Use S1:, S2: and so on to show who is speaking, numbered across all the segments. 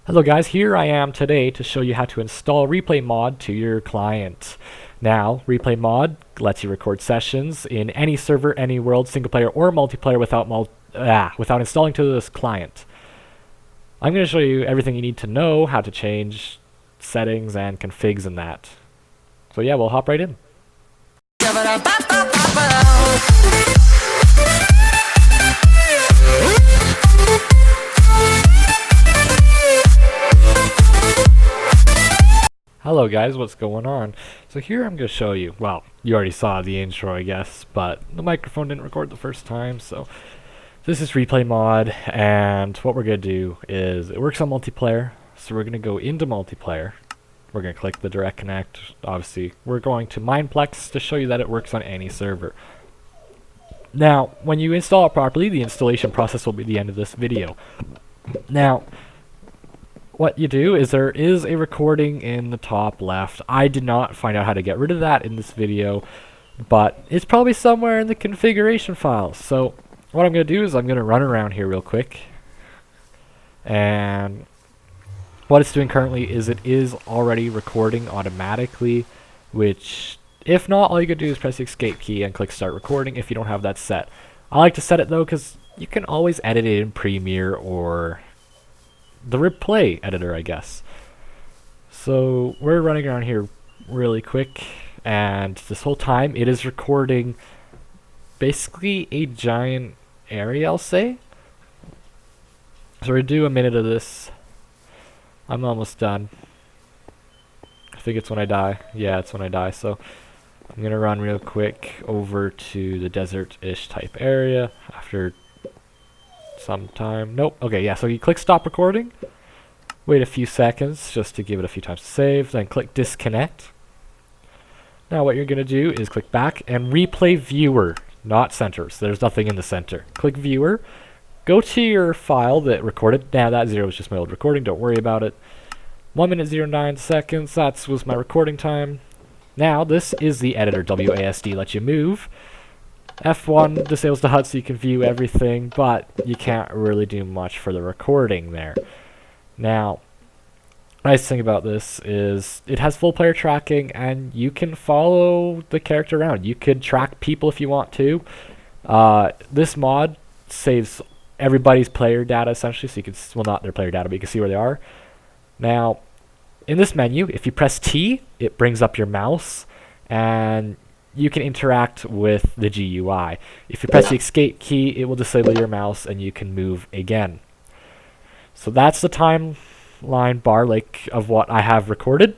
S1: Hello guys, here I am today to show you how to install Replay Mod to your client. Now, Replay Mod lets you record sessions in any server, any world, single player or multiplayer without installing to this client. I'm going to show you everything you need to know, how to change settings and configs and that. So yeah, we'll hop right in. Hello guys, what's going on? So here I'm going to show you, well, you already saw the intro I guess, but the microphone didn't record the first time, so this is Replay Mod, and what we're going to do is, it works on multiplayer, so we're going to go into multiplayer, we're going to click the direct connect, obviously we're going to Mineplex to show you that it works on any server. Now, when you install it properly, the installation process will be the end of this video. Now, what you do is there is a recording in the top left. I did not find out how to get rid of that in this video, but it's probably somewhere in the configuration files. So what I'm going to do is I'm going to run around here real quick. And what it's doing currently is it is already recording automatically, which if not, all you can do is press the escape key and click start recording if you don't have that set. I like to set it though because you can always edit it in Premiere or the replay editor, I guess. So we're running around here really quick, and this whole time it is recording basically a giant area, I'll say. So we're gonna do a minute of this. I'm almost done. I think it's when I die. Yeah, it's when I die. So I'm gonna run real quick over to the desert-ish type area after some time. Nope. Okay, yeah, so you click stop recording, wait a few seconds just to give it a few times to save, then click disconnect. Now what you're going to do is click back and replay viewer, not center, so there's nothing in the center. Click viewer, go to your file that recorded. Now that 0 is just my old recording, don't worry about it. 1 minute 09 seconds, that was my recording time. Now this is the editor, WASD lets you move. F1 disables the HUD so you can view everything, but you can't really do much for the recording there. Now, nice thing about this is it has full player tracking, and you can follow the character around. You could track people if you want to. This mod saves everybody's player data essentially, so you can, well, not their player data, but you can see where they are. Now, in this menu, if you press T, it brings up your mouse, and you can interact with the GUI. If you press the escape key, it will disable your mouse and you can move again. So that's the timeline bar of what I have recorded.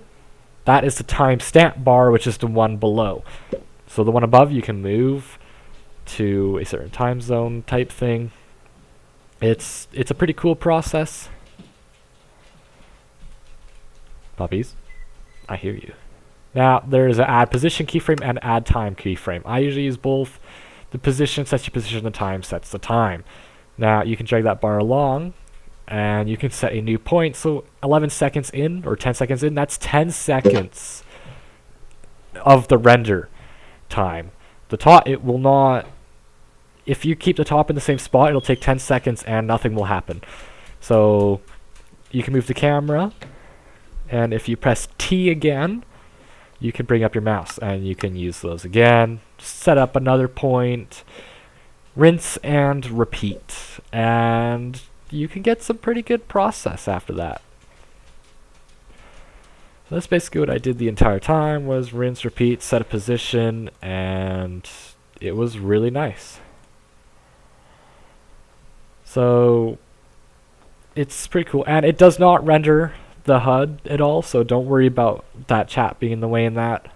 S1: That is the timestamp bar, which is the one below. So the one above you can move to a certain time zone type thing. It's a pretty cool process. Puppies, I hear you. Now, there's an add position keyframe and add time keyframe. I usually use both. The position sets your position, the time sets the time. Now, you can drag that bar along, and you can set a new point. So, 11 seconds in, or 10 seconds in, that's 10 seconds of the render time. The top, it will not, if you keep the top in the same spot, it'll take 10 seconds and nothing will happen. So, you can move the camera, and if you press T again, you can bring up your mouse and you can use those again, set up another point, rinse and repeat, and you can get some pretty good process after that. So that's basically what I did the entire time, was rinse, repeat, set a position, and it was really nice. So it's pretty cool, and it does not render the HUD at all, so don't worry about that chat being in the way in that.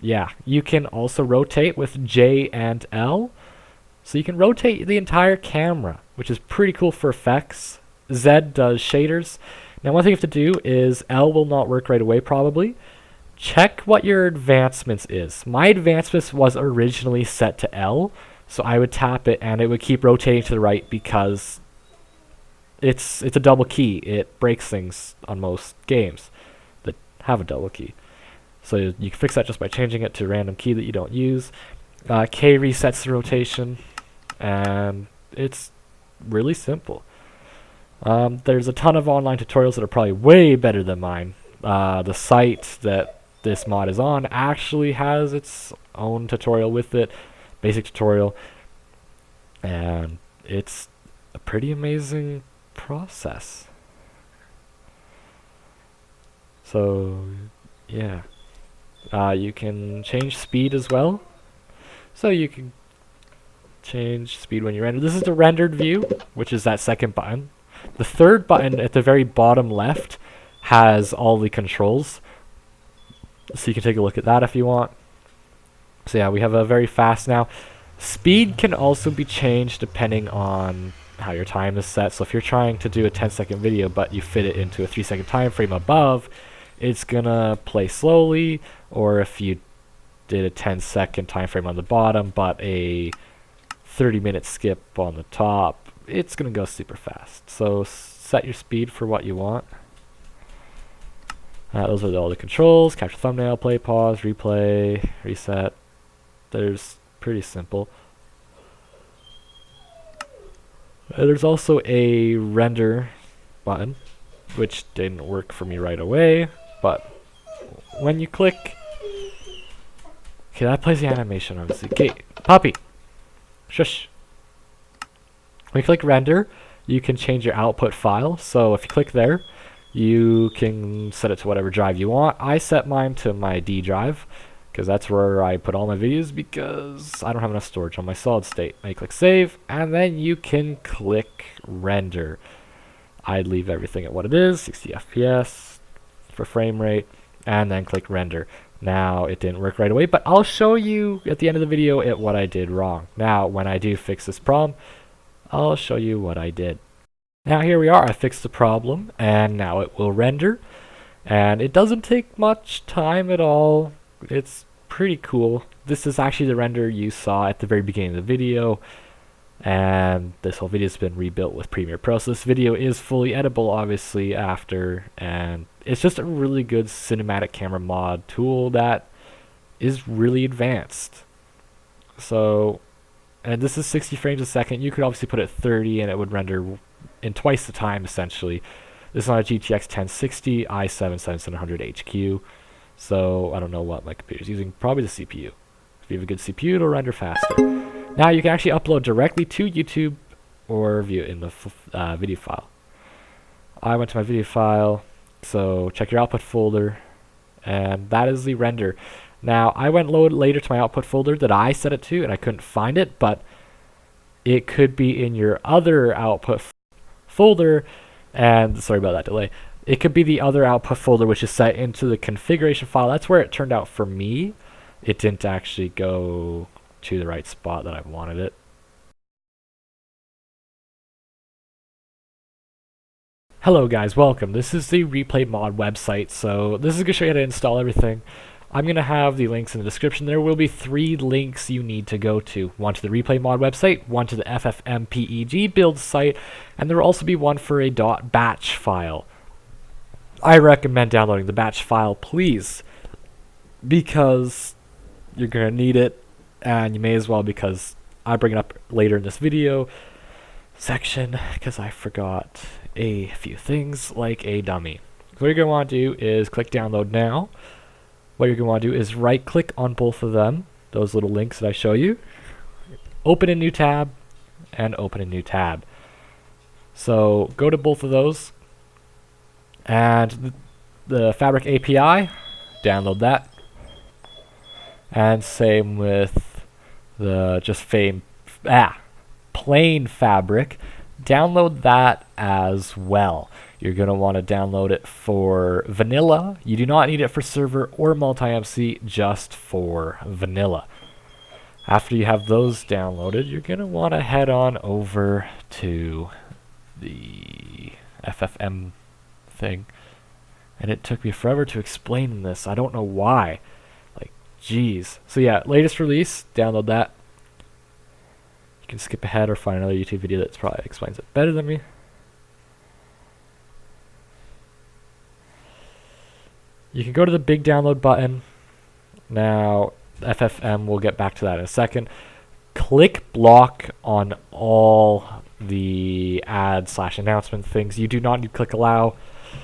S1: Yeah, you can also rotate with J and L, so you can rotate the entire camera, which is pretty cool for effects. Z does shaders. Now one thing you have to do is L will not work right away probably. Check what your advancements is. My advancements was originally set to L, so I would tap it and it would keep rotating to the right because it's a double key. It breaks things on most games that have a double key. So you can fix that just by changing it to a random key that you don't use. K resets the rotation, and it's really simple. There's a ton of online tutorials that are probably way better than mine. The site that this mod is on actually has its own tutorial with it, basic tutorial, and it's a pretty amazing process. So yeah, you can change speed as well. So you can change speed when you render. This is the rendered view, which is that second button. The third button at the very bottom left has all the controls. So you can take a look at that if you want. So yeah, we have a very fast now. Speed can also be changed depending on how your time is set. So if you're trying to do a 10-second video but you fit it into a 3-second time frame above, it's gonna play slowly. Or if you did a 10-second time frame on the bottom but a 30-minute skip on the top, it's gonna go super fast. So set your speed for what you want. Those are all the controls: capture thumbnail, play, pause, replay, reset. There's pretty simple. There's also a render button, which didn't work for me right away, but when you click, okay, that plays the animation obviously. Okay, puppy, shush. When you click render, you can change your output file. So if you click there, you can set it to whatever drive you want. I set mine to my D drive because that's where I put all my videos, because I don't have enough storage on my solid state. Now you click save, and then you can click render. I'd leave everything at what it is, 60 FPS for frame rate, and then click render. Now it didn't work right away, but I'll show you at the end of the video what I did wrong. Now when I do fix this problem, I'll show you what I did. Now here we are, I fixed the problem, and now it will render. And it doesn't take much time at all. It's pretty cool. This is actually the render you saw at the very beginning of the video, and this whole video has been rebuilt with Premiere Pro. So this video is fully editable obviously after, and it's just a really good cinematic camera mod tool that is really advanced. So, and this is 60 frames a second. You could obviously put it 30 and it would render in twice the time essentially. This is on a GTX 1060 i7 7700 HQ. So I don't know what my computer's using, probably the CPU. If you have a good CPU, it'll render faster. Now you can actually upload directly to YouTube or view it in the video file. I went to my video file, so check your output folder, and that is the render. Now I went later to my output folder that I set it to, and I couldn't find it, but it could be in your other output folder, and sorry about that delay. It could be the other output folder which is set into the configuration file. That's where it turned out for me. It didn't actually go to the right spot that I wanted it. Hello guys, welcome. This is the Replay Mod website. So this is going to show you how to install everything. I'm going to have the links in the description. There will be 3 links you need to go to. One to the Replay Mod website, one to the FFmpeg build site, and there will also be one for a .batch file. I recommend downloading the batch file, please, because you're going to need it, and you may as well, because I bring it up later in this video section, because I forgot a few things like a dummy. So what you're going to want to do is click download now. What you're going to want to do is right click on both of them, those little links that I show you, open a new tab, and open a new tab. So go to both of those, and the Fabric API, download that, and same with the plain Fabric, download that as well. You're going to want to download it for vanilla. You do not need it for server or multi-MC, just for vanilla. After you have those downloaded, you're going to want to head on over to the FFM thing. And it took me forever to explain this. I don't know why. Like, jeez. So yeah, latest release, download that. You can skip ahead or find another YouTube video that probably explains it better than me. You can go to the big download button. Now, FFM, we'll get back to that in a second. Click block on all the add/announcement things, you do not need to click allow.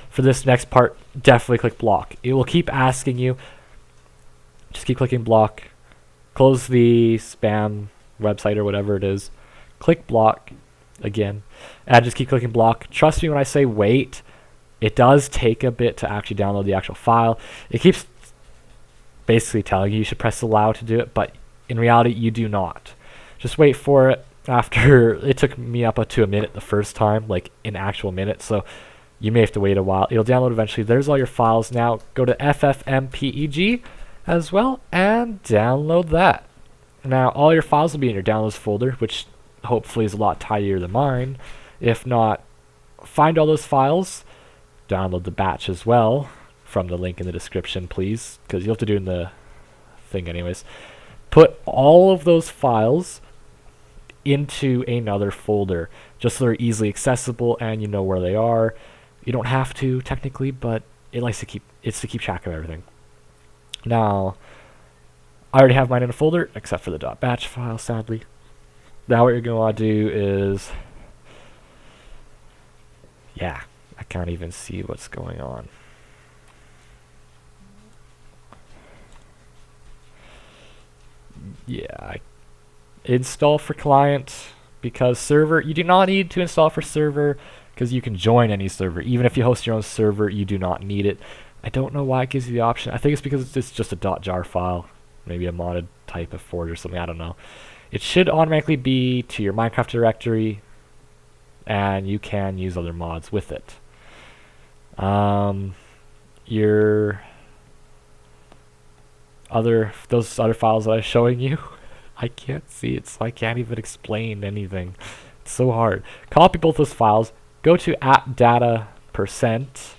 S1: For this next part, definitely click block. It will keep asking you. Just keep clicking block. Close the spam website or whatever it is. Click block again. And just keep clicking block. Trust me when I say wait. It does take a bit to actually download the actual file. It keeps basically telling you should press allow to do it, but in reality, you do not. Just wait for it. After, it took me up to a minute the first time, like an actual minute, so you may have to wait a while. It'll download eventually. There's all your files. Now go to FFmpeg as well and download that. Now all your files will be in your downloads folder, which hopefully is a lot tidier than mine. If not, find all those files, download the batch as well from the link in the description, please, because you'll have to do it in the thing anyways. Put all of those files into another folder, just so they're easily accessible and you know where they are. You don't have to technically, but it's to keep track of everything. Now, I already have mine in a folder, except for the .batch file, sadly. Now what you're going to want to do is, yeah, I can't even see what's going on. Yeah, install for client, because server, you do not need to install for server, because you can join any server. Even if you host your own server, you do not need it. I don't know why it gives you the option. I think it's because it's just a .jar file, maybe a modded type of forge or something, I don't know. It should automatically be to your Minecraft directory, and you can use other mods with it. Those other files that I was showing you, I can't see it, so I can't even explain anything. It's so hard. Copy both those files, go to app data percent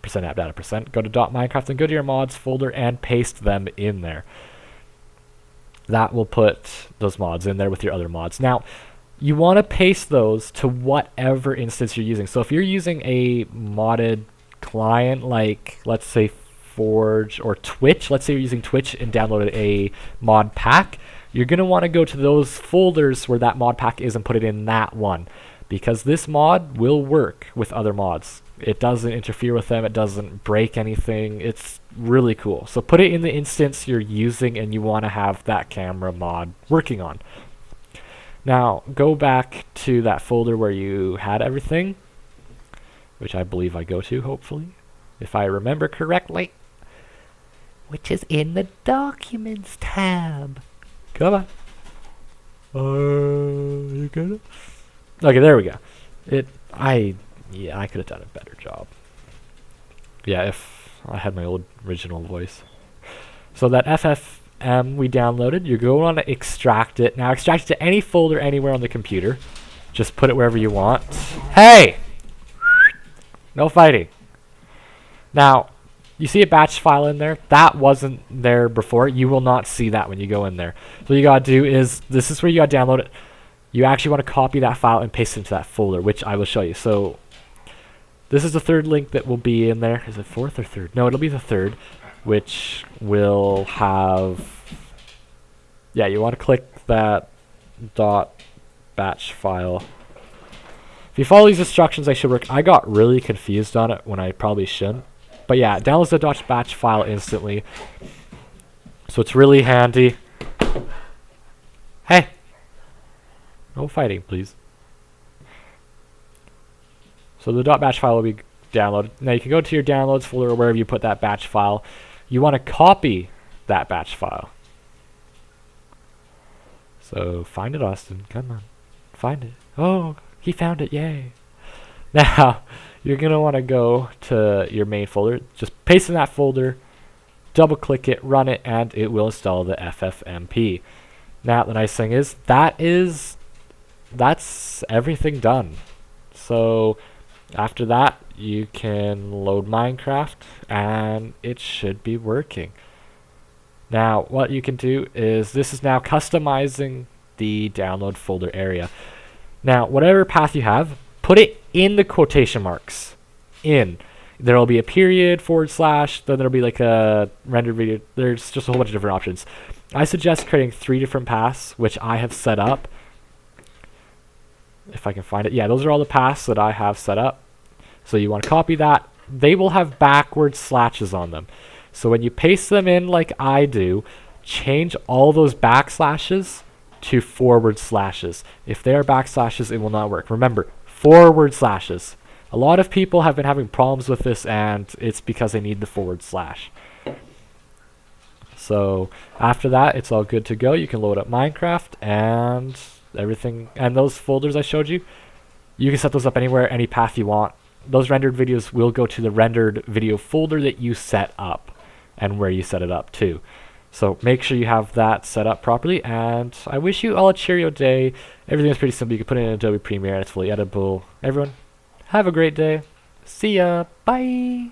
S1: app data percent, go to .minecraft and go to your mods folder and paste them in there. That will put those mods in there with your other mods. Now, you want to paste those to whatever instance you're using. So if you're using a modded client, like let's say Forge or Twitch, let's say you're using Twitch and downloaded a mod pack, you're going to want to go to those folders where that mod pack is and put it in that one, because this mod will work with other mods. It doesn't interfere with them, it doesn't break anything, it's really cool. So put it in the instance you're using and you want to have that camera mod working on. Now go back to that folder where you had everything, which I believe I go to, hopefully, if I remember correctly, which is in the Documents tab. Come on. You good? Okay, there we go. I could have done a better job. Yeah, if I had my old original voice. So that FFM we downloaded, you're going to want to extract it. Now extract it to any folder anywhere on the computer. Just put it wherever you want. Hey! No fighting. Now, you see a batch file in there? That wasn't there before. You will not see that when you go in there. So what you gotta do is, this is where you gotta download it. You actually want to copy that file and paste it into that folder, which I will show you. So this is the third link that will be in there. Is it fourth or third? No, it'll be the third, which will have, yeah, you want to click that .batch file. If you follow these instructions, they should work. I got really confused on it when I probably shouldn't. But yeah, it downloads the .batch file instantly. So it's really handy. Hey! No fighting, please. So the .batch file will be downloaded. Now you can go to your downloads folder or wherever you put that batch file. You want to copy that batch file. So find it, Austin. Come on. Find it. Oh, he found it. Yay. Now, you're going to want to go to your main folder. Just paste in that folder, double click it, run it, and it will install the FFmpeg. Now, the nice thing is, that's everything done. So after that, you can load Minecraft and it should be working. Now what you can do is, this is now customizing the download folder area. Now whatever path you have, put it in the quotation marks. In. There will be a period, /, then there'll be like a rendered video. There's just a whole bunch of different options. I suggest creating 3 different paths, which I have set up. if I can find it. Yeah, those are all the paths that I have set up. So you want to copy that. They will have backward slashes on them. So when you paste them in like I do, change all those backslashes to forward slashes. If they are backslashes, it will not work. Remember, forward slashes. A lot of people have been having problems with this, and it's because they need the forward slash. So after that, it's all good to go. You can load up Minecraft and everything. And those folders I showed you, you can set those up anywhere, any path you want. Those rendered videos will go to the rendered video folder that you set up and where you set it up too. So make sure you have that set up properly, and I wish you all a cheerio day. Everything is pretty simple. You can put it in Adobe Premiere and it's fully editable. Everyone, have a great day. See ya. Bye.